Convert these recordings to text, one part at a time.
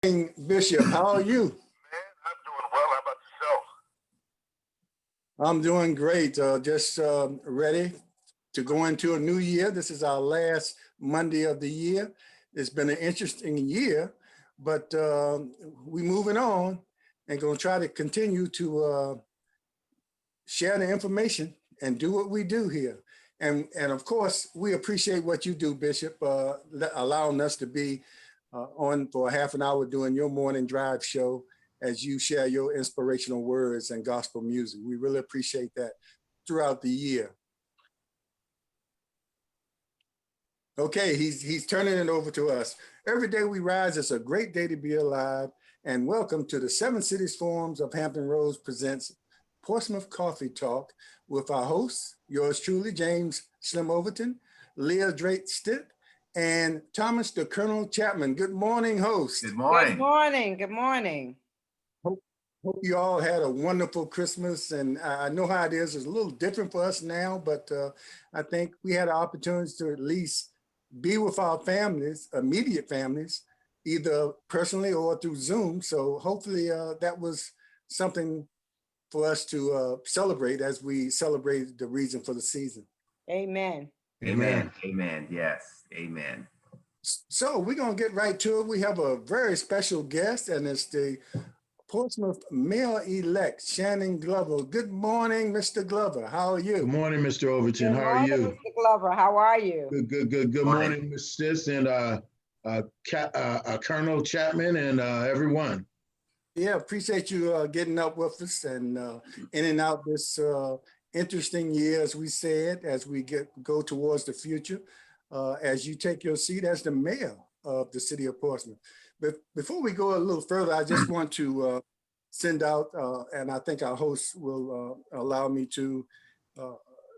Bishop, how are you? I'm doing well. How about yourself? I'm doing great. Just ready to go into a new year. This is our last Monday of the year. It's been an interesting year, but we moving on and going to try to continue to share the information and do what we do here. And of course, we appreciate what you do, Bishop, allowing us to be on for a half an hour doing your morning drive show as you share your inspirational words and gospel music. We really appreciate that throughout the year. Okay, he's turning it over to us. Every day we rise, it's a great day to be alive. And welcome to the Seven Cities Forums of Hampton Roads presents Portsmouth Coffee Talk with our hosts, yours truly, James Slim Overton, Leah Drake Stitt, and Thomas the Colonel Chapman. Good morning, host. Good morning. Good morning. Good morning. Hope you all had a wonderful Christmas. And I know how it is. It's a little different for us now, but I think we had an opportunity to at least be with our families, immediate families, either personally or through Zoom. So hopefully that was something for us to celebrate as we celebrate the reason for the season. Amen. Amen. Amen. Yes. Amen. So we're going to get right to it. We have a very special guest, and it's the Portsmouth Mayor-elect, Shannon Glover. Good morning, Mr. Glover. How are you? Good morning, Mr. Overton. How are you? Mr. Glover, how are you? Good morning, Ms. Sis and Colonel Chapman and everyone. Yeah, appreciate you getting up with us and in and out this interesting year, as we said, as we go towards the future, as you take your seat as the mayor of the city of Portsmouth. But before we go a little further, I just want to send out, and I think our host will allow me to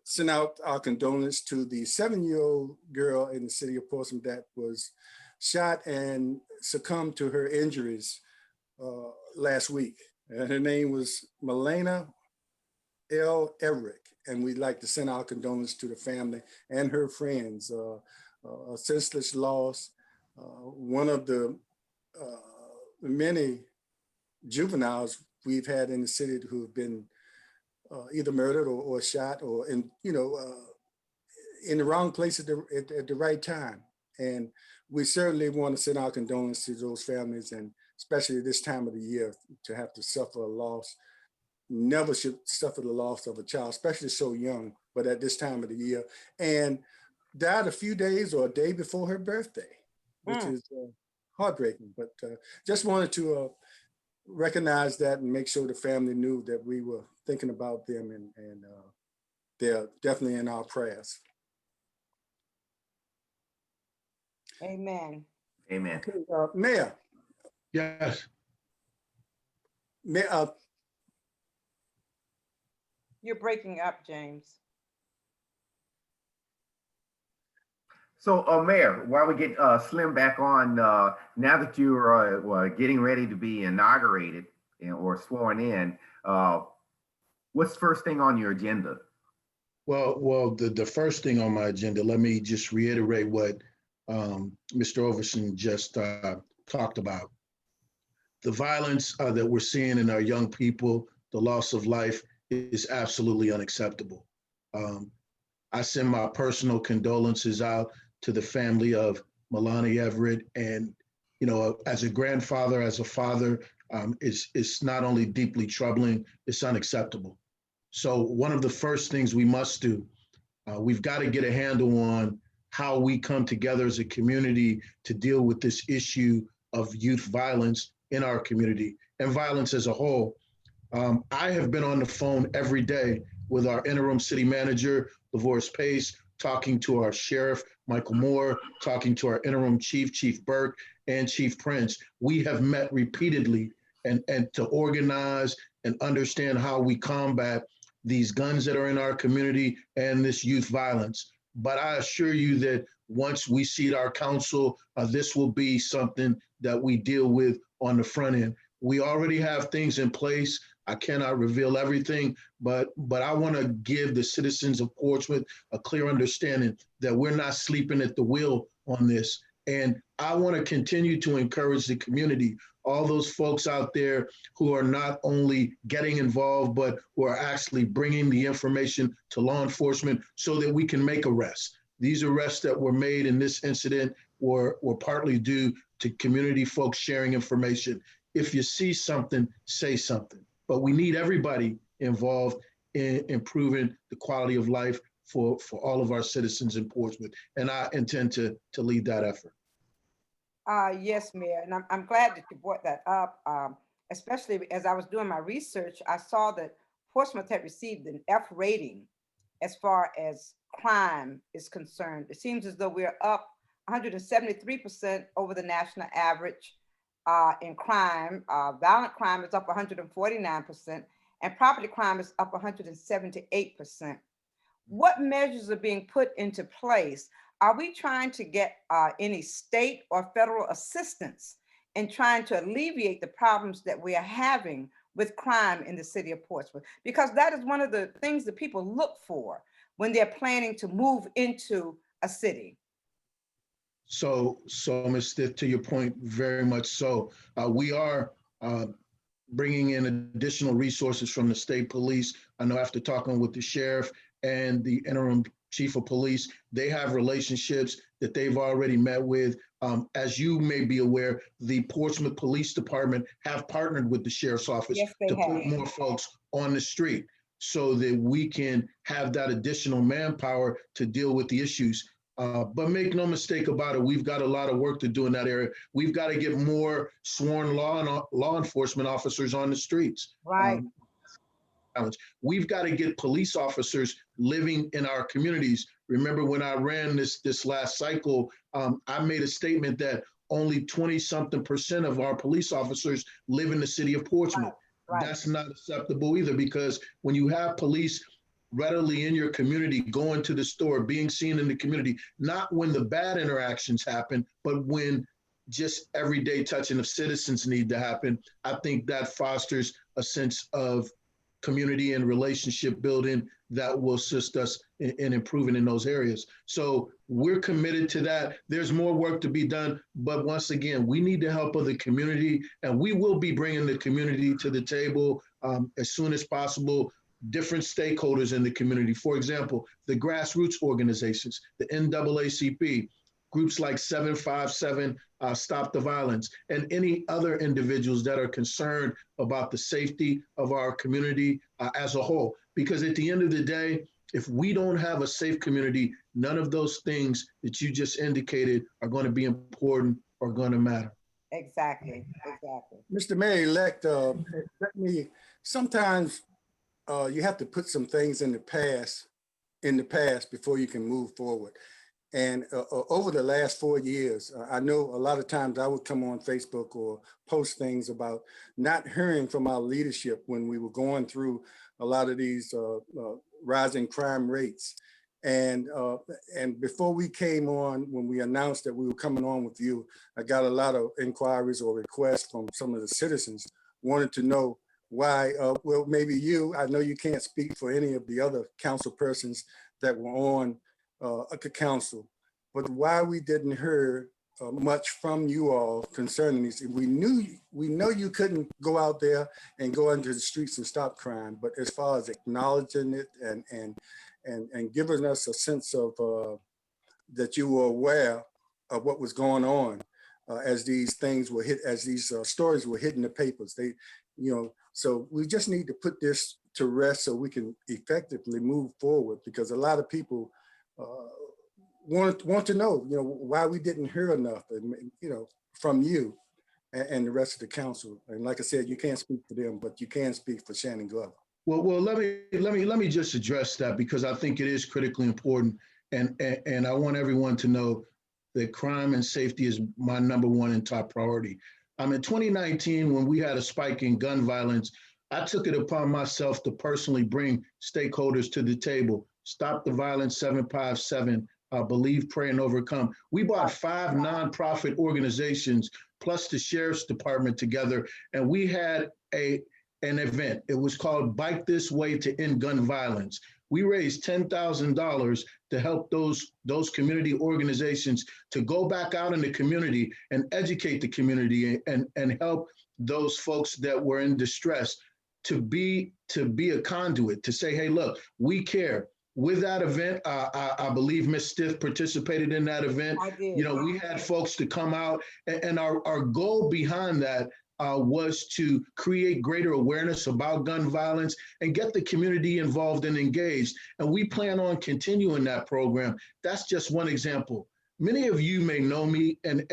send out our condolences to the 7-year-old girl in the city of Portsmouth that was shot and succumbed to her injuries last week. And her name was Melena L. Everett. And we'd like to send our condolences to the family and her friends. A senseless loss. One of the many juveniles we've had in the city who have been either murdered or shot or in the wrong place at the right time. And we certainly want to send our condolences to those families, and especially this time of the year, to have to suffer a loss. Never should suffer the loss of a child, especially so young, but at this time of the year. And died a few days or a day before her birthday, which is heartbreaking. But just wanted to recognize that and make sure the family knew that we were thinking about them, and they're definitely in our prayers. Amen. Amen. Okay, Mayor. Yes. Mayor, You're breaking up, James. So, Mayor, while we get Slim back on, now that you're getting ready to be inaugurated or sworn in, what's the first thing on your agenda? Well, the first thing on my agenda, let me just reiterate what Mr. Overton just talked about. The violence that we're seeing in our young people, the loss of life, is absolutely unacceptable. I send my personal condolences out to the family of Melania Everett, and as a grandfather, as a father, it's not only deeply troubling, it's unacceptable. So one of the first things we must do, we've got to get a handle on how we come together as a community to deal with this issue of youth violence in our community and violence as a whole. I have been on the phone every day with our interim city manager, LaVorce Pace, talking to our sheriff, Michael Moore, talking to our interim chief, Chief Burke, and Chief Prince. We have met repeatedly and to organize and understand how we combat these guns that are in our community and this youth violence. But I assure you that once we seat our council, this will be something that we deal with on the front end. We already have things in place. I cannot reveal everything, but I want to give the citizens of Portsmouth a clear understanding that we're not sleeping at the wheel on this. And I want to continue to encourage the community, all those folks out there who are not only getting involved, but who are actually bringing the information to law enforcement so that we can make arrests. These arrests that were made in this incident were partly due to community folks sharing information. If you see something, say something. But we need everybody involved in improving the quality of life for all of our citizens in Portsmouth. And I intend to lead that effort. Yes, Mayor, and I'm glad that you brought that up. Especially as I was doing my research, I saw that Portsmouth had received an F rating as far as crime is concerned. It seems as though we're up 173% over the national average in crime. Violent crime is up 149%, and property crime is up 178%. What measures are being put into place? Are we trying to get any state or federal assistance in trying to alleviate the problems that we are having with crime in the city of Portsmouth? Because that is one of the things that people look for when they're planning to move into a city. So Ms. Stith, to your point, very much so. We are bringing in additional resources from the state police. I know after talking with the sheriff and the interim chief of police, they have relationships that they've already met with. As you may be aware, the Portsmouth Police Department have partnered with the sheriff's office to put more folks on the street so that we can have that additional manpower to deal with the issues. But make no mistake about it, we've got a lot of work to do in that area. We've got to get more sworn law enforcement officers on the streets. Right. We've got to get police officers living in our communities. Remember when I ran this last cycle, I made a statement that only 20-something% of our police officers live in the city of Portsmouth. Right. That's not acceptable either, because when you have police readily in your community, going to the store, being seen in the community, not when the bad interactions happen, but when just everyday touching of citizens need to happen, I think that fosters a sense of community and relationship building that will assist us in improving in those areas. So we're committed to that. There's more work to be done, but once again, we need the help of the community, and we will be bringing the community to the table as soon as possible. Different stakeholders in the community, for example, the grassroots organizations, the NAACP, groups like 757 Stop the Violence, and any other individuals that are concerned about the safety of our community as a whole. Because at the end of the day, if we don't have a safe community, none of those things that you just indicated are going to be important or going to matter. Exactly. Mr. Mayor-elect, sometimes you have to put some things in the past before you can move forward. And over the last 4 years, I know a lot of times I would come on Facebook or post things about not hearing from our leadership when we were going through a lot of these rising crime rates. And before we came on, when we announced that we were coming on with you, I got a lot of inquiries or requests from some of the citizens wanted to know why, well, maybe you, I know you can't speak for any of the other council persons that were on the council, but why we didn't hear much from you all concerning these. We know you couldn't go out there and go into the streets and stop crime, but as far as acknowledging it and giving us a sense of that you were aware of what was going on as these things were hit, as these stories were hitting the papers. They, so we just need to put this to rest so we can effectively move forward, because a lot of people want to know, why we didn't hear enough, from you and the rest of the council. And like I said, you can't speak for them, but you can speak for Shannon Glover. Well, let me just address that, because I think it is critically important, and I want everyone to know that crime and safety is my #1 and top priority. In 2019, when we had a spike in gun violence, I took it upon myself to personally bring stakeholders to the table. Stop the Violence 757, Believe, Pray, and Overcome. We brought 5 nonprofit organizations plus the sheriff's department together, and we had an event. It was called Bike This Way to End Gun Violence. We raised $10,000 to help those community organizations to go back out in the community and educate the community and help those folks that were in distress to be a conduit, to say, hey, look, we care. With that event, I believe Ms. Stiff participated in that event. I did. You know, we had folks to come out, and our goal behind that was to create greater awareness about gun violence and get the community involved and engaged. And we plan on continuing that program. That's just one example. Many of you may know me, and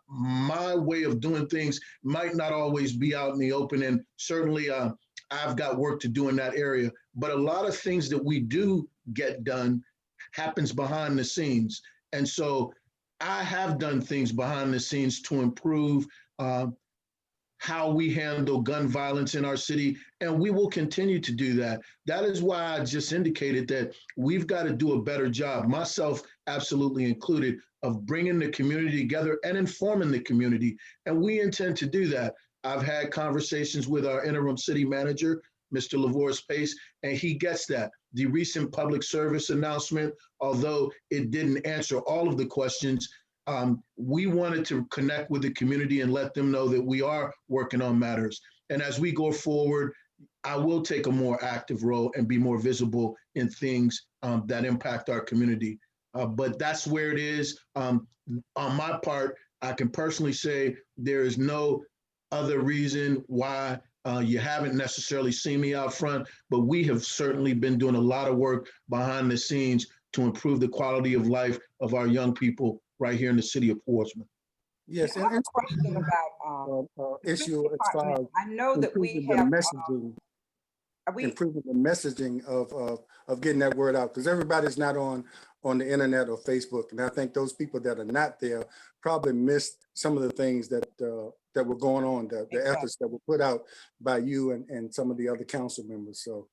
my way of doing things might not always be out in the open. And certainly I've got work to do in that area. But a lot of things that we do get done happens behind the scenes. And so I have done things behind the scenes to improve how we handle gun violence in our city, and we will continue to do that. That is why I just indicated that we've got to do a better job, myself absolutely included, of bringing the community together and informing the community, and we intend to do that. I've had conversations with our interim city manager, Mr. LaVor's Pace, and he gets that. The recent public service announcement, although it didn't answer all of the questions, we wanted to connect with the community and let them know that we are working on matters. And as we go forward, I will take a more active role and be more visible in things that impact our community. But that's where it is. On my part, I can personally say there is no other reason why you haven't necessarily seen me out front, but we have certainly been doing a lot of work behind the scenes to improve the quality of life of our young people right here in the city of Portsmouth. Yes, I have a question about issue as far as I know that we improving the have messaging, we improving the messaging of getting that word out, because everybody's not on the internet or Facebook, and I think those people that are not there probably missed some of the things that that were going on, the efforts that were put out by you and some of the other council members. So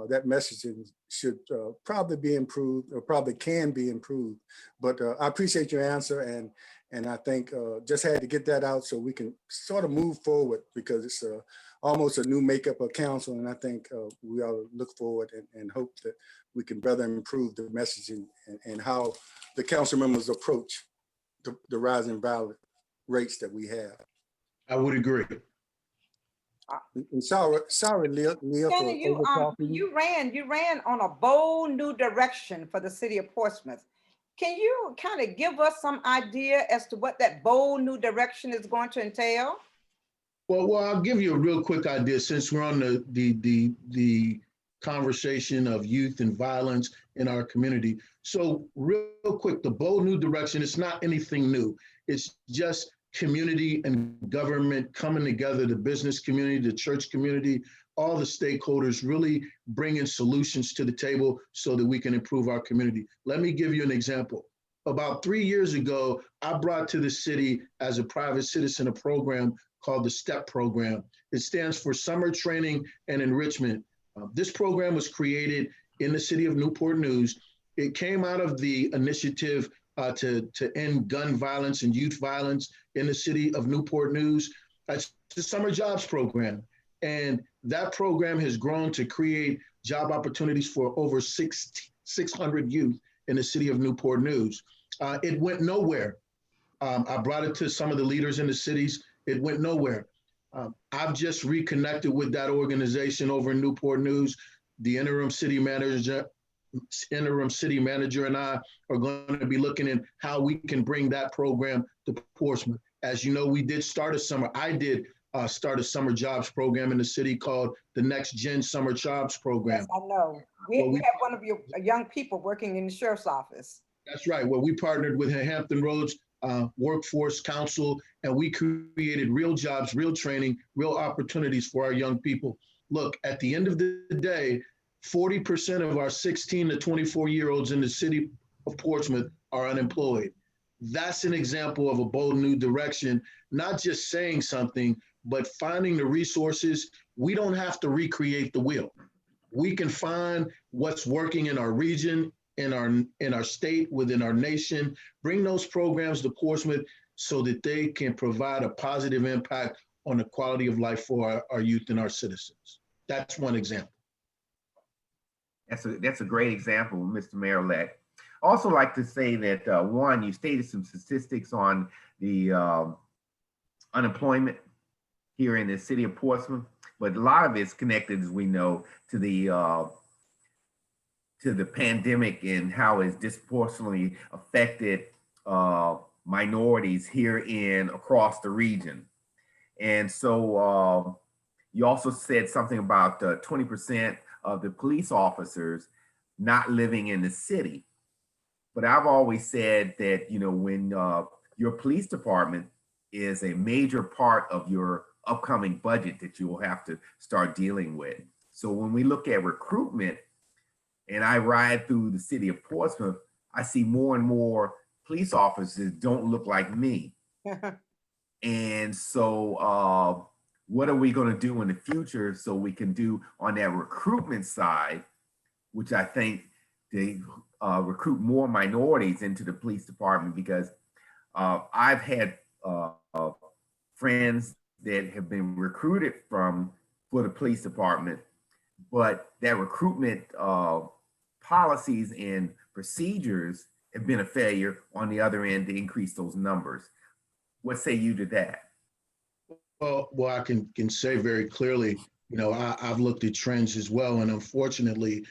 that messaging should probably be improved, or probably can be improved. But I appreciate your answer, and I think just had to get that out so we can sort of move forward, because it's almost a new makeup of council, and I think we ought to look forward and hope that we can better improve the messaging and how the council members approach the rising violent rates that we have. I would agree. And sorry, Leah, for Shannon, over-talking you ran on a bold new direction for the city of Portsmouth. Can you kind of give us some idea as to what that bold new direction is going to entail? Well, I'll give you a real quick idea since we're on the conversation of youth and violence in our community. So real quick, the bold new direction, it's not anything new. It's just community and government coming together, the business community, the church community, all the stakeholders really bringing solutions to the table so that we can improve our community. Let me give you an example. About 3 years ago, I brought to the city as a private citizen a program called the STEP program. It stands for Summer Training and Enrichment. This program was created in the city of Newport News. It came out of the initiative to end gun violence and youth violence in the city of Newport News. It's the summer jobs program. And that program has grown to create job opportunities for over 600 youth in the city of Newport News. It went nowhere. I brought it to some of the leaders in the cities. It went nowhere. I've just reconnected with that organization over in Newport News. The interim city manager and I are going to be looking at how we can bring that program to Portsmouth. As you know, I did start a summer jobs program in the city called the Next Gen Summer Jobs Program. Yes, I know. We have one of your young people working in the sheriff's office. That's right. Well, we partnered with Hampton Roads Workforce Council, and we created real jobs, real training, real opportunities for our young people. Look, at the end of the day, 40% of our 16 to 24-year-olds in the city of Portsmouth are unemployed. That's an example of a bold new direction, not just saying something, but finding the resources. We don't have to recreate the wheel. We can find what's working in our region, in our state, within our nation, bring those programs to Portsmouth so that they can provide a positive impact on the quality of life for our youth and our citizens. That's one example. That's a great example, Mr. Mayor-elect. Also like to say that one, you stated some statistics on the unemployment here in the city of Portsmouth, but a lot of it's connected, as we know, to the pandemic and how it's disproportionately affected minorities here in across the region. And so you also said something about 20% of the police officers not living in the city. But I've always said that, you know, when your police department is a major part of your upcoming budget that you will have to start dealing with. So when we look at recruitment, and I ride through the city of Portsmouth, I see more and more police officers don't look like me. And so what are we going to do in the future so we can do on that recruitment side, which I think they recruit more minorities into the police department, because I've had friends that have been recruited for the police department, but that recruitment policies and procedures have been a failure on the other end to increase those numbers. What say you to that? Well, I can say very clearly, you know, I've looked at trends as well, and unfortunately,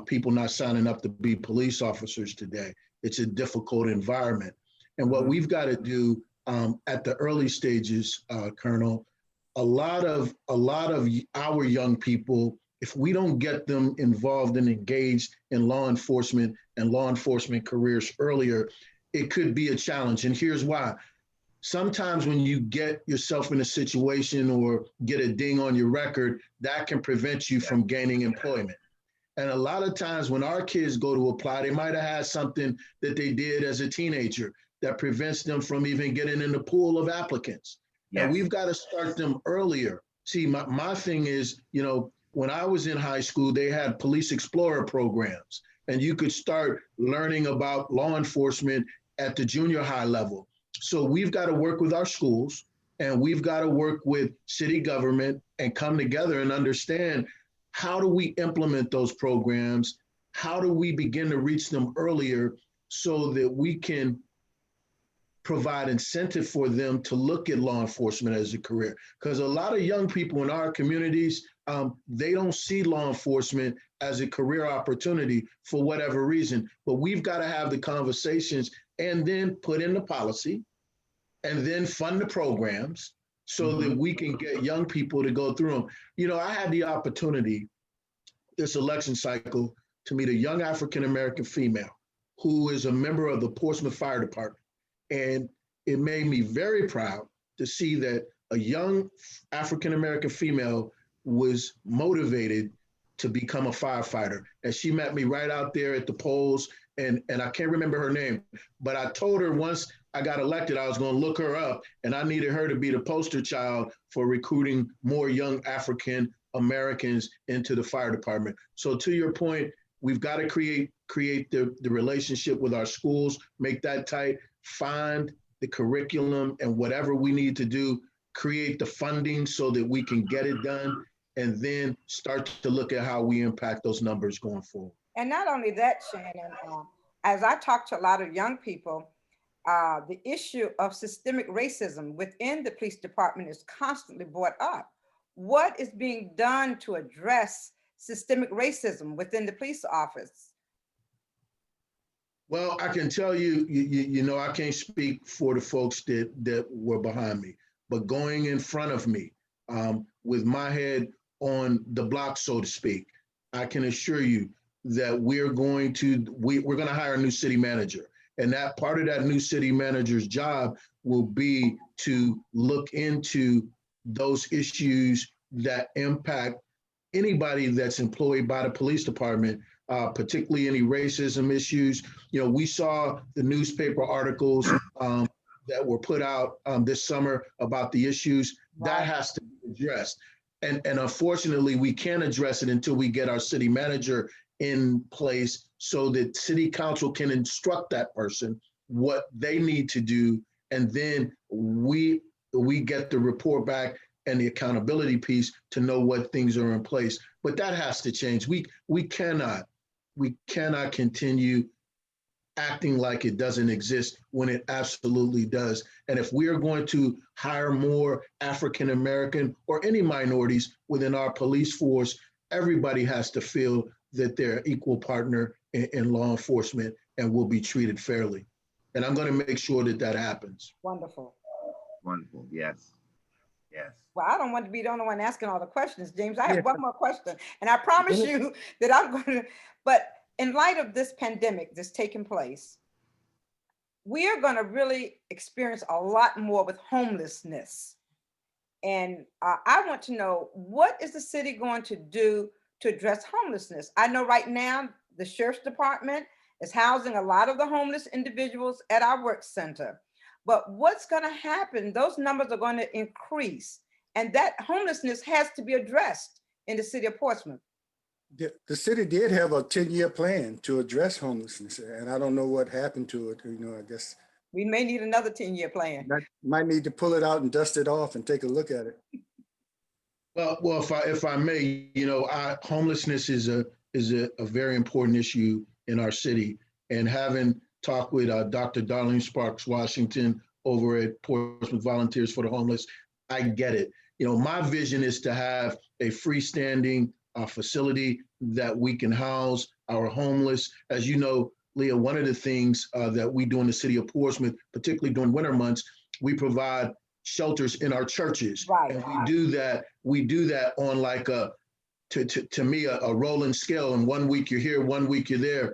people not signing up to be police officers today. It's a difficult environment, and what we've got to do at the early stages, Colonel, a lot of our young people, if we don't get them involved and engaged in law enforcement and law enforcement careers earlier, it could be a challenge. And here's why. Sometimes when you get yourself in a situation or get a ding on your record, that can prevent you from gaining employment. And a lot of times when our kids go to apply, they might have had something that they did as a teenager that prevents them from even getting in the pool of applicants. Yes. And we've got to start them earlier. See, my thing is, you know, when I was in high school, they had police explorer programs, and you could start learning about law enforcement at the junior high level. So we've got to work with our schools, and we've got to work with city government and come together and understand, how do we implement those programs? How do we begin to reach them earlier so that we can provide incentive for them to look at law enforcement as a career? Because a lot of young people in our communities, they don't see law enforcement as a career opportunity for whatever reason. But we've got to have the conversations and then put in the policy and then fund the programs so that we can get young people to go through them. You know, I had the opportunity this election cycle to meet a young African-American female who is a member of the Portsmouth Fire Department. And it made me very proud to see that a young African-American female was motivated to become a firefighter. And she met me right out there at the polls, and I can't remember her name, but I told her once I got elected, I was going to look her up, and I needed her to be the poster child for recruiting more young African Americans into the fire department. So to your point, we've got to create the relationship with our schools, make that tight, find the curriculum and whatever we need to do, create the funding so that we can get it done, and then start to look at how we impact those numbers going forward. And not only that, Shannon, as I talk to a lot of young people, the issue of systemic racism within the police department is constantly brought up. What is being done to address systemic racism within the police office? Well, I can tell you, you know, I can't speak for the folks that were behind me, but going in front of me, with my head on the block, so to speak, I can assure you that we're going to hire a new city manager. And that part of that new city manager's job will be to look into those issues that impact anybody that's employed by the police department, particularly any racism issues. You know, we saw the newspaper articles that were put out this summer about the issues. That has to be addressed. And unfortunately, we can't address it until we get our city manager in place so that city council can instruct that person what they need to do. And then we get the report back and the accountability piece to know what things are in place. But that has to change. We cannot continue acting like it doesn't exist when it absolutely does. And if we are going to hire more African American or any minorities within our police force, everybody has to feel that they're an equal partner in law enforcement and will be treated fairly. And I'm going to make sure that that happens. Wonderful. Wonderful. Yes. Yes. Well, I don't want to be the only one asking all the questions, James. I Yeah. have one more question, and I promise you that I'm going to, but in light of this pandemic that's taking place, we are going to really experience a lot more with homelessness. And I want to know, what is the city going to do to address homelessness? I know right now the sheriff's department is housing a lot of the homeless individuals at our work center. But what's going to happen? Those numbers are going to increase, and that homelessness has to be addressed in the city of Portsmouth. The city did have a 10-year plan to address homelessness, and I don't know what happened to it. I guess We may need another 10-year plan. might need to pull it out and dust it off and take a look at it. Well, if I may, homelessness is a very important issue in our city. And having talked with Dr. Darlene Sparks Washington over at Portsmouth Volunteers for the Homeless, I get it. My vision is to have a freestanding facility that we can house our homeless. As you know, Leah, one of the things that we do in the city of Portsmouth, particularly during winter months, we provide shelters in our churches. Right. And we do that on like to me, a rolling scale. And 1 week you're here, 1 week you're there.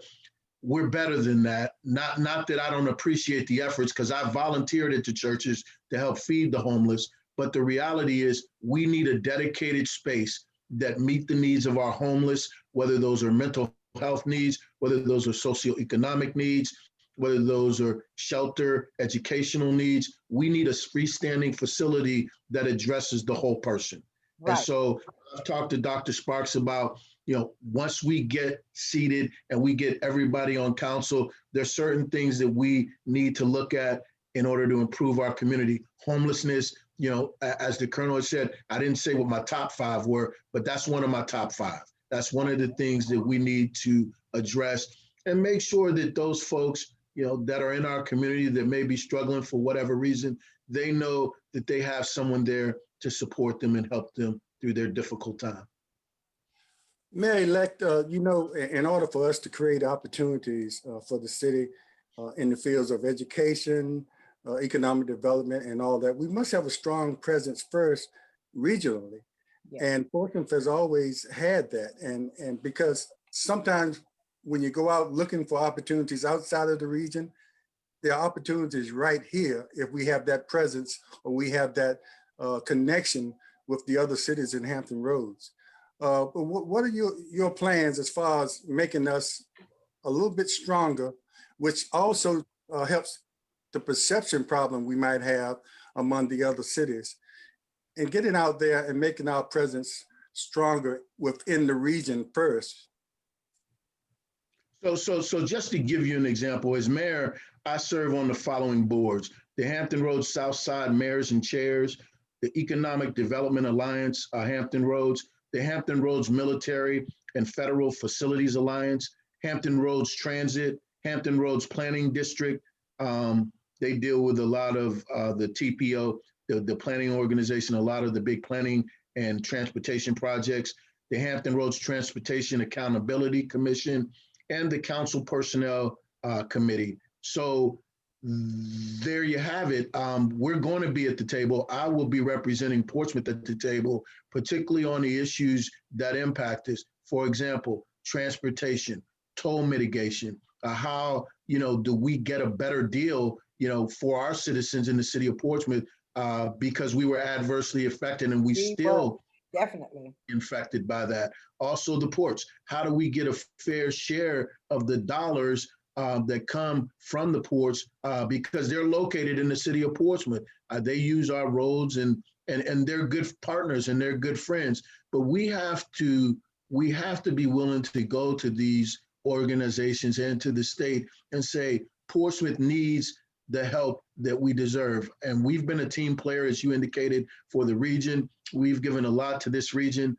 We're better than that. Not that I don't appreciate the efforts, because I volunteered at the churches to help feed the homeless. But the reality is we need a dedicated space that meet the needs of our homeless, whether those are mental health needs, whether those are socioeconomic needs, whether those are shelter, educational needs. We need a freestanding facility that addresses the whole person. Right. And so I've talked to Dr. Sparks about, once we get seated and we get everybody on council, there's certain things that we need to look at in order to improve our community. Homelessness, as the Colonel has said, I didn't say what my top 5 were, but that's one of my top 5. That's one of the things that we need to address and make sure that those folks, that are in our community that may be struggling for whatever reason, they know that they have someone there to support them and help them through their difficult time. Mayor-elect, in order for us to create opportunities for the city in the fields of education, economic development, and all that, we must have a strong presence first regionally. Yes. And Portsmouth has always had that. And because sometimes when you go out looking for opportunities outside of the region, there are opportunities right here if we have that presence or we have that connection with the other cities in Hampton Roads. But what are your plans as far as making us a little bit stronger, which also helps the perception problem we might have among the other cities, and getting out there and making our presence stronger within the region first? So just to give you an example, as mayor, I serve on the following boards: the Hampton Roads South Side Mayors and Chairs, the Economic Development Alliance, Hampton Roads, the Hampton Roads Military and Federal Facilities Alliance, Hampton Roads Transit, Hampton Roads Planning District. They deal with a lot of the TPO, the planning organization, a lot of the big planning and transportation projects, the Hampton Roads Transportation Accountability Commission, and the Council Personnel Committee. So there you have it. We're going to be at the table. I will be representing Portsmouth at the table, particularly on the issues that impact us. For example, transportation, toll mitigation, how, do we get a better deal, for our citizens in the city of Portsmouth because we were adversely affected and we still definitely infected by that. Also the ports, how do we get a fair share of the dollars that come from the ports because they're located in the city of Portsmouth. They use our roads and they're good partners and they're good friends. But we have to be willing to go to these organizations and to the state and say, Portsmouth needs the help that we deserve. And we've been a team player, as you indicated, for the region. We've given a lot to this region.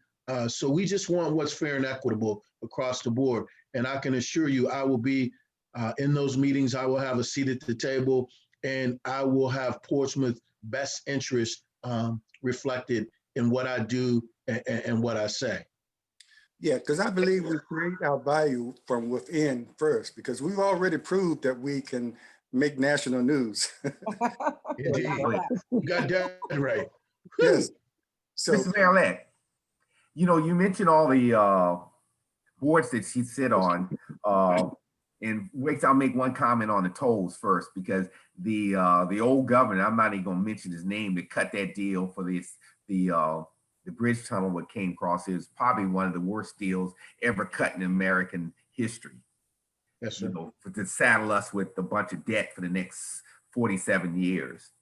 So we just want what's fair and equitable across the board. And I can assure you, I will be in those meetings. I will have a seat at the table, and I will have Portsmouth best interest reflected in what I do and what I say. Yeah, because I believe we create our value from within first, because we've already proved that we can make national news. Indeed. You got that right. Yes. So, Mr. Mayor-elect, you mentioned all the boards that she sit on. And wait, I'll make one comment on the tolls first, because the old governor, I'm not even gonna mention his name, that cut that deal for the bridge tunnel that came across. It was probably one of the worst deals ever cut in American history. Yes, sir. To saddle us with a bunch of debt for the next 47 years.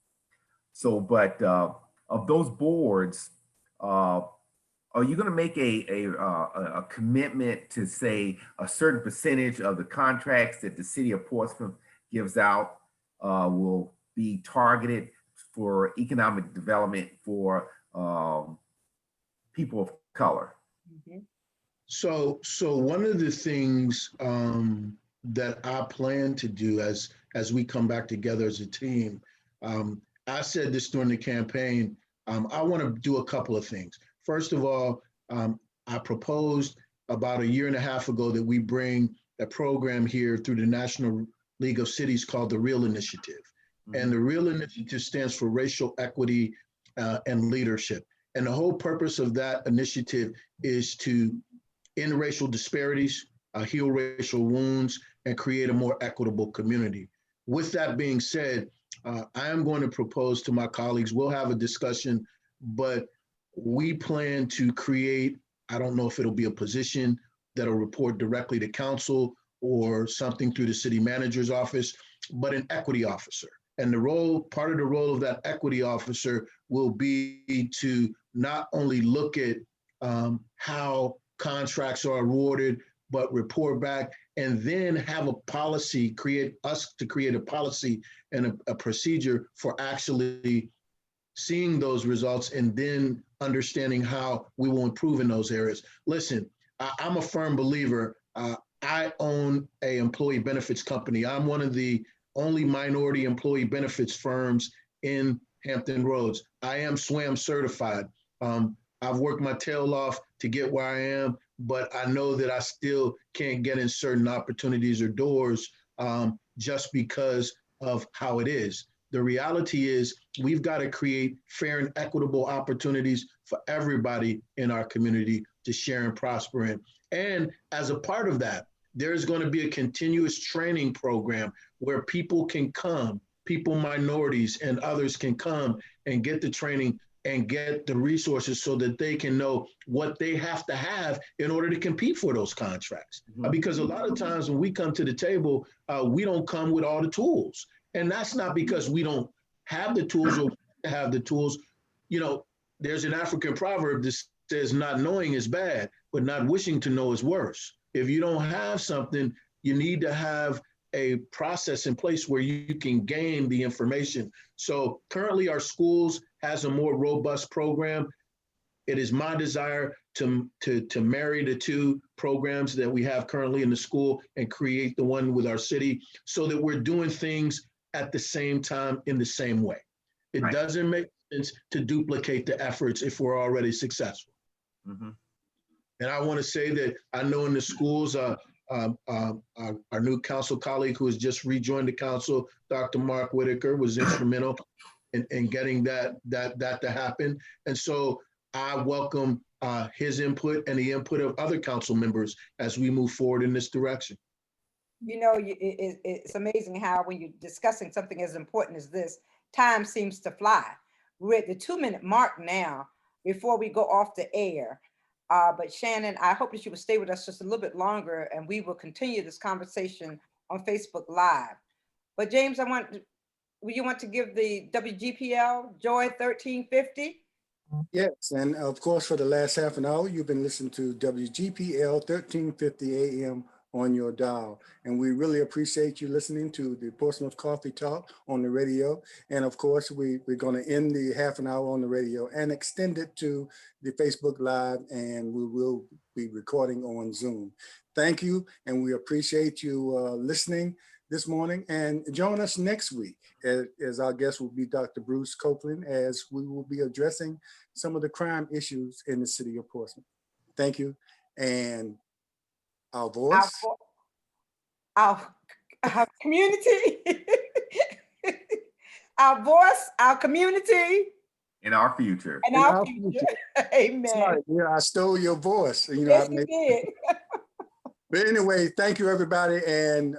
So, but of those boards, are you going to make a commitment to say a certain percentage of the contracts that the city of Portsmouth gives out will be targeted for economic development for people of color? Mhm. So one of the things that I plan to do as we come back together as a team, I said this during the campaign, I want to do a couple of things. First of all, I proposed about a year and a half ago that we bring a program here through the National League of Cities called the REAL Initiative. Mm-hmm. And the REAL Initiative stands for Racial Equity and Leadership. And the whole purpose of that initiative is to end racial disparities, heal racial wounds, and create a more equitable community. With that being said, I am going to propose to my colleagues, we'll have a discussion, but we plan to create, I don't know if it'll be a position that'll report directly to council or something through the city manager's office, but an equity officer. And part of the role of that equity officer will be to not only look at how contracts are awarded, but report back and then have a policy, create a policy and a procedure for actually seeing those results and then understanding how we will improve in those areas. Listen, I'm a firm believer. I own a employee benefits company. I'm one of the only minority employee benefits firms in Hampton Roads. I am SWAM certified. I've worked my tail off to get where I am, but I know that I still can't get in certain opportunities or doors just because of how it is. The reality is we've got to create fair and equitable opportunities for everybody in our community to share and prosper in. And as a part of that, there's going to be a continuous training program where people can come, people, minorities, and others can come and get the training and get the resources so that they can know what they have to have in order to compete for those contracts. Mm-hmm. Because a lot of times when we come to the table, we don't come with all the tools. And that's not because we don't have the tools or have the tools. You know, there's an African proverb that says not knowing is bad, but not wishing to know is worse. If you don't have something, you need to have a process in place where you can gain the information. So currently our schools has a more robust program. It is my desire to marry the two programs that we have currently in the school and create the one with our city so that we're doing things at the same time in the same way. It right. doesn't make sense to duplicate the efforts if we're already successful. Mm-hmm. And I want to say that I know in the schools, our new council colleague who has just rejoined the council, Dr. Mark Whitaker, was instrumental in getting that to happen. And so I welcome his input and the input of other council members as we move forward in this direction. You know, it's amazing how when you're discussing something as important as this, time seems to fly. We're at the 2-minute mark now before we go off the air. But Shannon, I hope that you will stay with us just a little bit longer and we will continue this conversation on Facebook Live. But James, you want to give the WGPL Joy 1350? Yes, and of course, for the last half an hour, you've been listening to WGPL 1350 AM on your dial. And we really appreciate you listening to the Portsmouth Coffee Talk on the radio. And of course, we're going to end the half an hour on the radio and extend it to the Facebook Live, and we will be recording on Zoom. Thank you, and we appreciate you listening this morning. And join us next week, as our guest will be Dr. Bruce Copeland, as we will be addressing some of the crime issues in the city of Portsmouth. Thank you. And our voice. Our community. Our voice, our community. In our future. And our future. Amen. Sorry, yeah, I stole your voice. You know, yes, you did. But anyway, thank you, everybody. And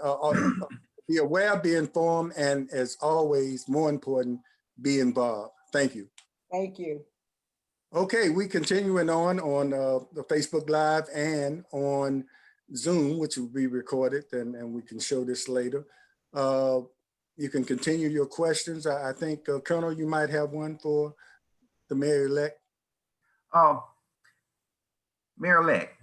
be aware, be informed, and as always, more important, be involved. Thank you. Thank you. Okay, we continuing on the Facebook Live and on Zoom, which will be recorded, and we can show this later. You can continue your questions. I think, Colonel, you might have one for the mayor-elect. Mayor-elect.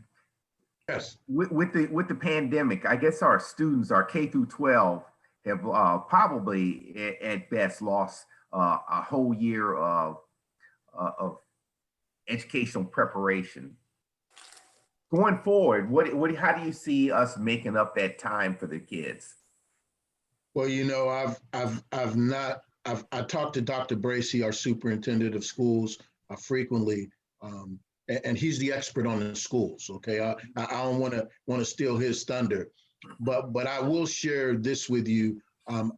Yes. With the pandemic, I guess our students, our K through 12, have probably at best lost a whole year of educational preparation. Going forward, how do you see us making up that time for the kids? Well, you know, I talked to Dr. Bracy, our superintendent of schools, frequently, and he's the expert on the schools. Okay, I don't want to steal his thunder, but I will share this with you.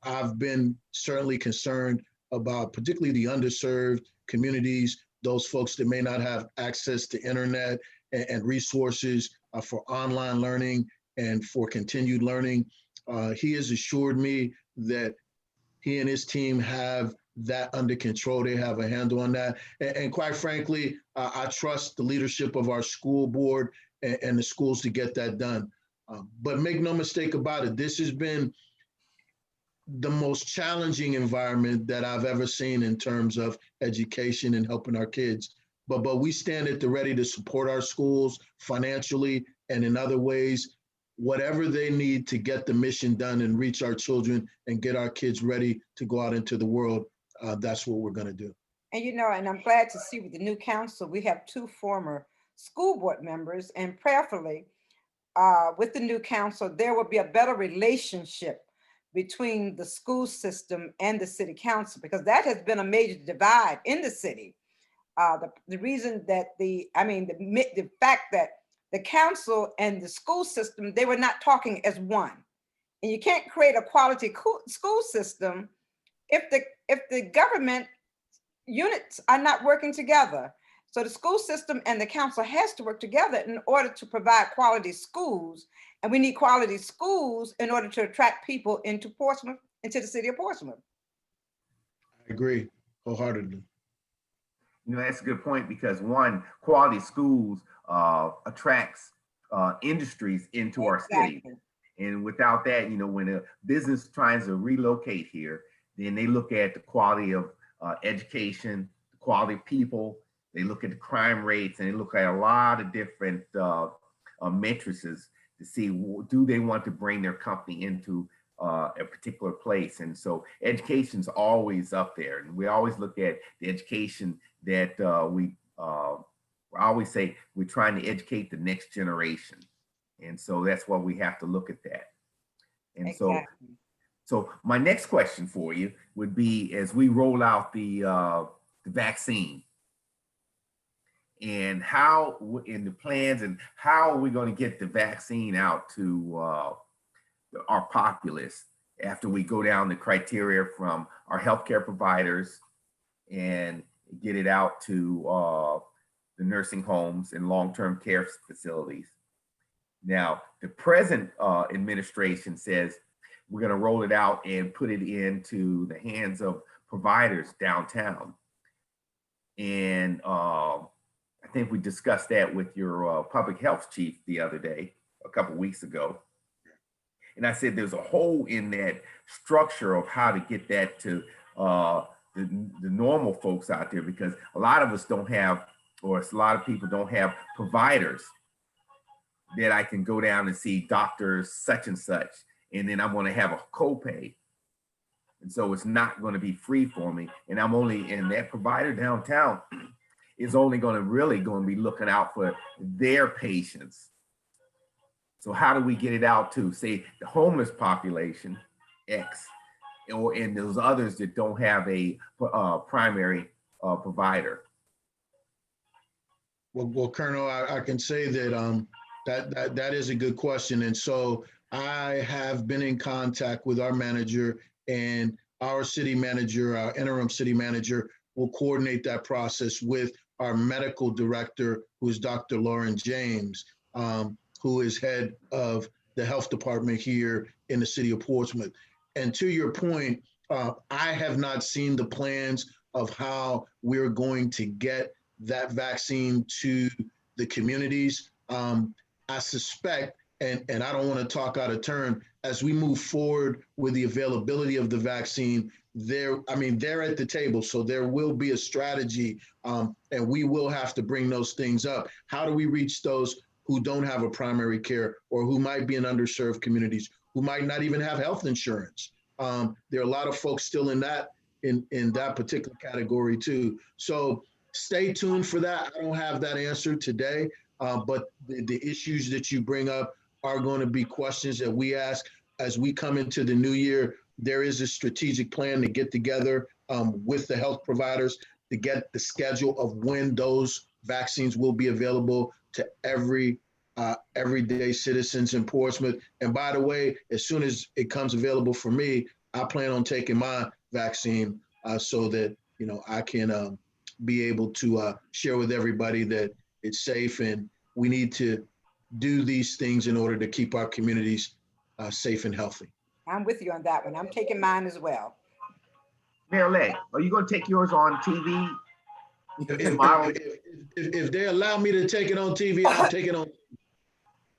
I've been certainly concerned about particularly the underserved communities, those folks that may not have access to internet and resources for online learning and for continued learning. He has assured me that he and his team have that under control. They have a handle on that. And quite frankly, I trust the leadership of our school board and the schools to get that done. But make no mistake about it, this has been the most challenging environment that I've ever seen in terms of education and helping our kids. But we stand at the ready to support our schools financially and in other ways, whatever they need to get the mission done and reach our children and get our kids ready to go out into the world. That's what we're going to do. And, you know, and I'm glad to see with the new council, we have 2 former school board members, and prayerfully with the new council, there will be a better relationship between the school system and the city council, because that has been a major divide in the city. The reason that the fact that the council and the school system, they were not talking as one. And you can't create a quality school system if the government units are not working together. So the school system and the council has to work together in order to provide quality schools. And we need quality schools in order to attract people into Portsmouth, into the city of Portsmouth. I agree wholeheartedly. You know, that's a good point, because one, quality schools attracts industries into our city. And without that, you know, when a business tries to relocate here, then they look at the quality of education, the quality of people, they look at the crime rates, and they look at a lot of different matrices to see, do they want to bring their company into a particular place. And so education's always up there. And we always look at the education that we always say we're trying to educate the next generation. And so that's why we have to look at that. And exactly. So my next question for you would be, as we roll out the vaccine, and how in the plans, and how are we going to get the vaccine out to our populace after we go down the criteria from our healthcare providers and get it out to the nursing homes and long-term care facilities. Now, the present administration says we're going to roll it out and put it into the hands of providers downtown. And I think we discussed that with your public health chief the other day, a couple of weeks ago. And I said there's a hole in that structure of how to get that to the normal folks out there, because a lot of us don't have, or a lot of people don't have providers that I can go down and see doctor such and such, and then I'm going to have a copay. And so it's not going to be free for me. And that provider downtown is only going to be looking out for their patients. So how do we get it out to, say, the homeless population, X, and those others that don't have a primary provider? Well, Colonel, I can say that that is a good question. And so I have been in contact with our manager, and our city manager, our interim city manager, will coordinate that process with our medical director, who is Dr. Lauren James, who is head of the health department here in the city of Portsmouth. And to your point, I have not seen the plans of how we're going to get that vaccine to the communities. I suspect, and I don't want to talk out of turn, as we move forward with the availability of the vaccine, they're at the table. So there will be a strategy, and we will have to bring those things up. How do we reach those who don't have a primary care, or who might be in underserved communities, who might not even have health insurance? There are a lot of folks still in that particular category too. So stay tuned for that. I don't have that answer today, but the issues that you bring up are going to be questions that we ask as we come into the new year. There is a strategic plan to get together with the health providers to get the schedule of when those vaccines will be available to everyday citizens in Portsmouth. And by the way, as soon as it comes available for me, I plan on taking my vaccine so that I can be able to share with everybody that it's safe, and we need to do these things in order to keep our communities safe and healthy. I'm with you on that one. I'm taking mine as well. Mayor-elect, are you going to take yours on TV? If they allow me to take it on TV, I'll take it on.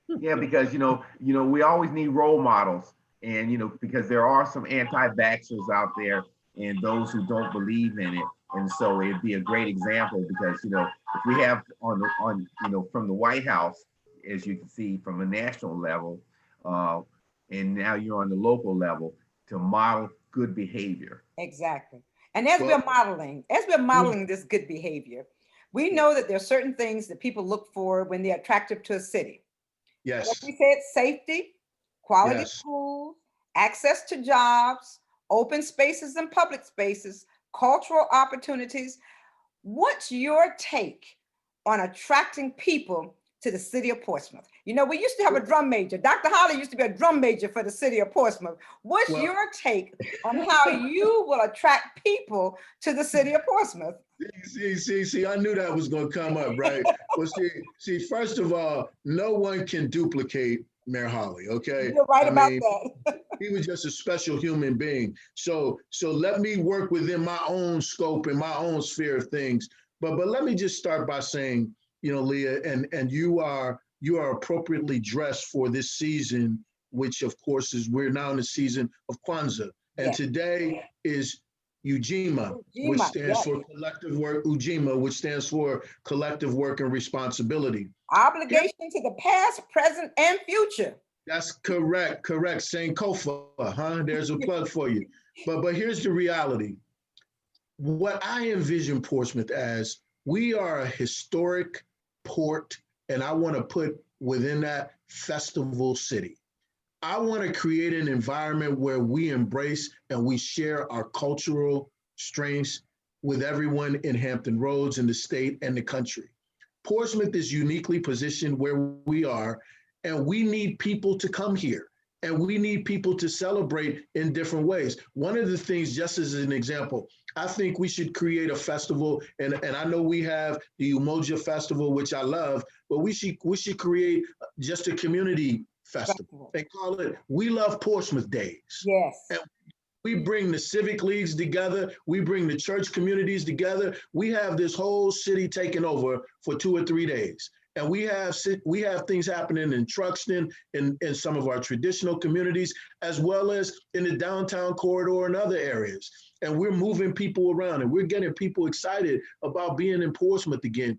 Yeah, because we always need role models, and because there are some anti-vaxxers out there and those who don't believe in it. And so it'd be a great example, because if we have from the White House, as you can see, from a national level, and now you're on the local level, to model good behavior. Exactly. And as we're modeling this good behavior, we know that there are certain things that people look for when they're attractive to a city. Yes. Like we said, safety, quality schools, access to jobs, open spaces and public spaces, cultural opportunities. What's your take on attracting people to the city of Portsmouth? We used to have a drum major. Dr. Holly used to be a drum major for the city of Portsmouth. What's your take on how you will attract people to the city of Portsmouth? See, I knew that was going to come up, right? Well, see, first of all, no one can duplicate Mayor Holly, okay? You're right about that. He was just a special human being. So let me work within my own scope and my own sphere of things. But let me just start by saying, Leah, and you are appropriately dressed for this season, which of course we're now in the season of Kwanzaa. And today is Ujima, which stands for collective work, Ujima, which stands for collective work and responsibility. Obligation to the past, present, and future. That's correct. Sankofa, huh? There's a plug for you. But here's the reality. What I envision Portsmouth as, we are a historic port, and I want to put within that festival city. I want to create an environment where we embrace and we share our cultural strengths with everyone in Hampton Roads, in the state, and the country. Portsmouth is uniquely positioned where we are, and we need people to come here, and we need people to celebrate in different ways. One of the things, just as an example, I think we should create a festival, and I know we have the Umoja Festival, which I love, but we should create just a community festival. They call it We Love Portsmouth Days. Yes. And we bring the civic leagues together. We bring the church communities together. We have this whole city taken over for 2 or 3 days. And we have things happening in Truxton, in some of our traditional communities, as well as in the downtown corridor and other areas. and we're moving people around and we're getting people excited about being in Portsmouth again.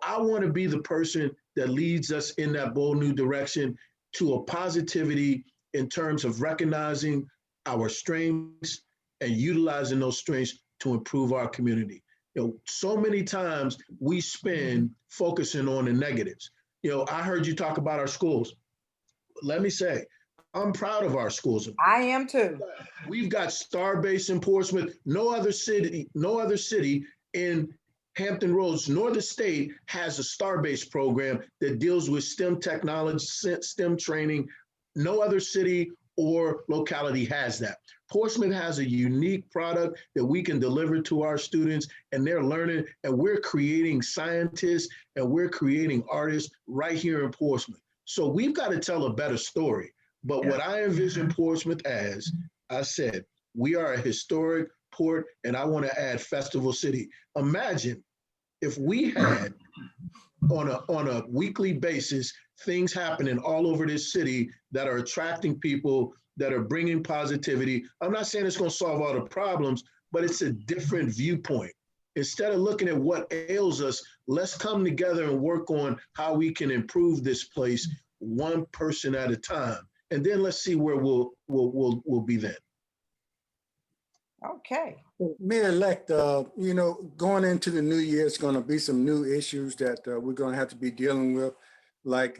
I want to be the person that leads us in that bold new direction to a positivity in terms of recognizing our strengths and utilizing those strengths to improve our community. So many times we spend focusing on the negatives. I heard you talk about our schools. Let me say, I'm proud of our schools. I am too. We've got Starbase in Portsmouth. No other city in Hampton Roads nor the state has a Starbase program that deals with STEM technology, STEM training. No other city or locality has that. Portsmouth has a unique product that we can deliver to our students, and they're learning, and we're creating scientists and we're creating artists right here in Portsmouth. So we've got to tell a better story. But what I envision Portsmouth as, I said, we are a historic port, and I want to add Festival City. Imagine if we had on a weekly basis things happening all over this city that are attracting people, that are bringing positivity. I'm not saying it's going to solve all the problems, but it's a different viewpoint. Instead of looking at what ails us, let's come together and work on how we can improve this place one person at a time. And then let's see where we'll be then. Okay. Mayor-elect, going into the new year, it's going to be some new issues that we're going to have to be dealing with. Like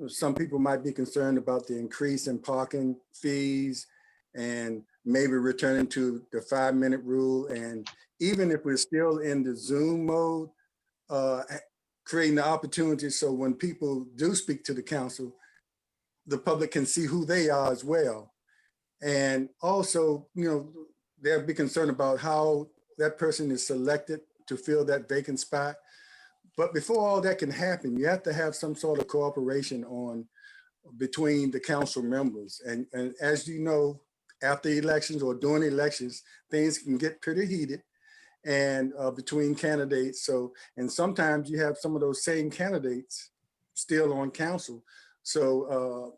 some people might be concerned about the increase in parking fees and maybe returning to the 5-minute rule. And even if we're still in the Zoom mode, creating the opportunity so when people do speak to the council, the public can see who they are as well. And also, they'll be concerned about how that person is selected to fill that vacant spot. But before all that can happen, you have to have some sort of cooperation between the council members. And as you know, after elections or during elections, things can get pretty heated and between candidates. And sometimes you have some of those same candidates still on council. So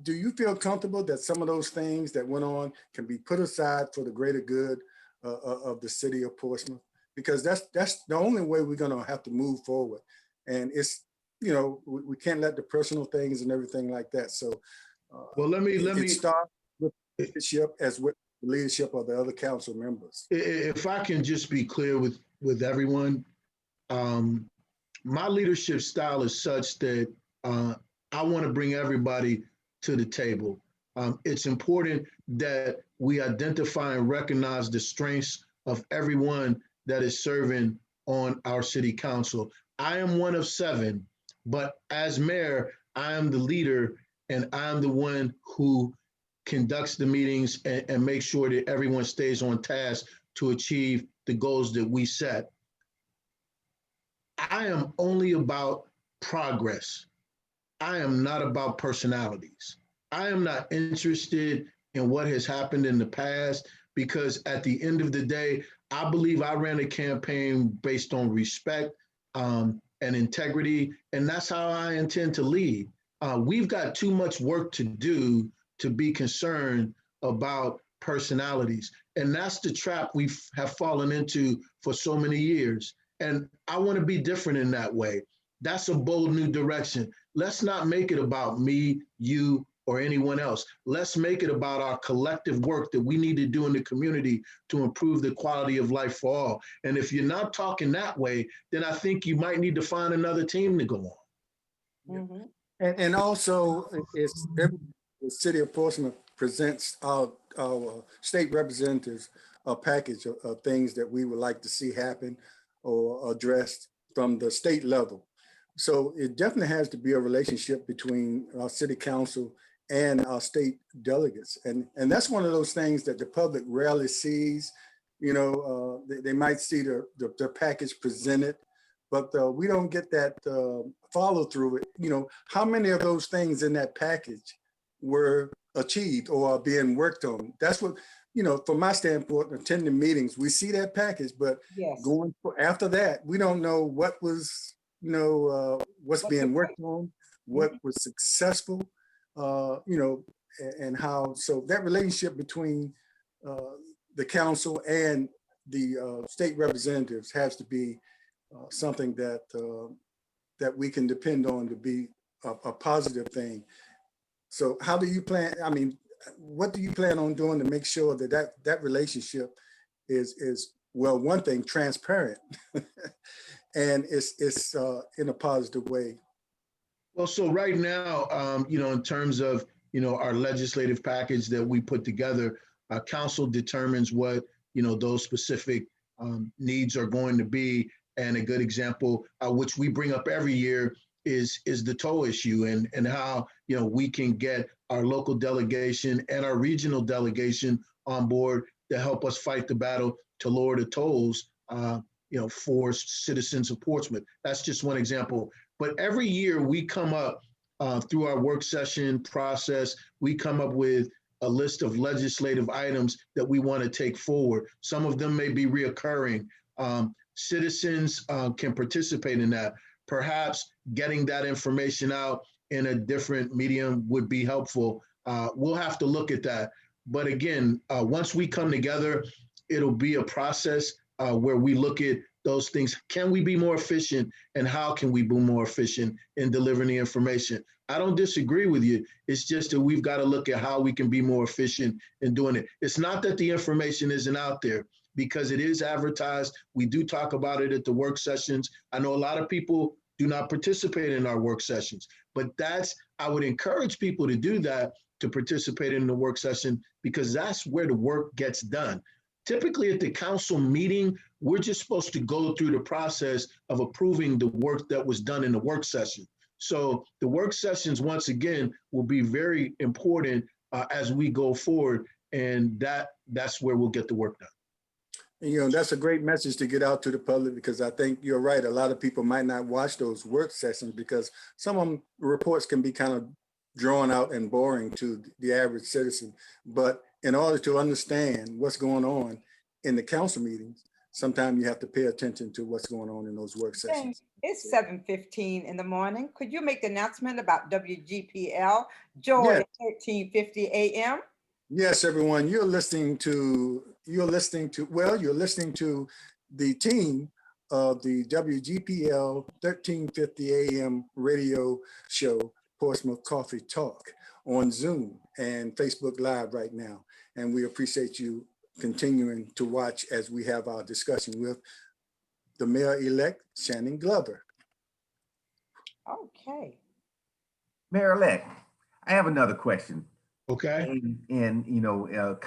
do you feel comfortable that some of those things that went on can be put aside for the greater good of the city of Portsmouth? Because that's the only way we're going to have to move forward. And it's, we can't let the personal things and everything like that. So well, let me start with leadership as with the leadership of the other council members. If I can just be clear with everyone, my leadership style is such that I want to bring everybody to the table. It's important that we identify and recognize the strengths of everyone that is serving on our city council. I am one of 7, but as mayor, I am the leader and I'm the one who conducts the meetings and makes sure that everyone stays on task to achieve the goals that we set. I am only about progress. I am not about personalities. I am not interested in what has happened in the past, because at the end of the day, I believe I ran a campaign based on respect and integrity, and that's how I intend to lead. We've got too much work to do to be concerned about personalities, and that's the trap we have fallen into for so many years. And I want to be different in that way. That's a bold new direction. Let's not make it about me, you, or anyone else. Let's make it about our collective work that we need to do in the community to improve the quality of life for all. And if you're not talking that way, then I think you might need to find another team to go on. Mm-hmm. And also, the city of Portsmouth presents our state representatives a package of things that we would like to see happen or addressed from the state level. So it definitely has to be a relationship between our city council and our state delegates. And that's one of those things that the public rarely sees. They might see the package presented, but we don't get that follow through. How many of those things in that package were achieved or are being worked on? That's what, from my standpoint, attending meetings, we see that package, but Yes. going after that, we don't know what was, what's being worked on, what was successful, and how. So that relationship between the council and the state representatives has to be something that that we can depend on to be a positive thing. So how do you plan? I mean, what do you plan on doing to make sure that that relationship is well, one thing, transparent, and it's in a positive way? Well, so right now, in terms of, our legislative package that we put together, council determines what, those specific needs are going to be. And a good example, which we bring up every year, is the toll issue and how, we can get our local delegation and our regional delegation on board to help us fight the battle to lower the tolls, for citizens of Portsmouth. That's just one example. But every year we come up through our work session process, we come up with a list of legislative items that we want to take forward. Some of them may be reoccurring. Citizens can participate in that. Perhaps getting that information out in a different medium would be helpful. We'll have to look at that. But again, once we come together, it'll be a process where we look at those things. Can we be more efficient, and how can we be more efficient in delivering the information? I don't disagree with you. It's just that we've got to look at how we can be more efficient in doing it. It's not that the information isn't out there, because it is advertised. We do talk about it at the work sessions. I know a lot of people do not participate in our work sessions, but I would encourage people to do that, to participate in the work session, because that's where the work gets done. Typically at the council meeting, we're just supposed to go through the process of approving the work that was done in the work session. So the work sessions, once again, will be very important as we go forward, and that's where we'll get the work done. And, that's a great message to get out to the public, because I think you're right. A lot of people might not watch those work sessions because some of them reports can be kind of drawn out and boring to the average citizen. But in order to understand what's going on in the council meetings, sometimes you have to pay attention to what's going on in those work sessions. It's 7:15 in the morning. Could you make the announcement about WGPL Joy at 1350 AM? Yes, everyone, you're listening to the team of the WGPL 1350 AM radio show, Portsmouth Coffee Talk, on Zoom and Facebook Live right now. And we appreciate you continuing to watch as we have our discussion with the Mayor-elect, Shannon Glover. Okay. Mayor-elect, I have another question. Okay. And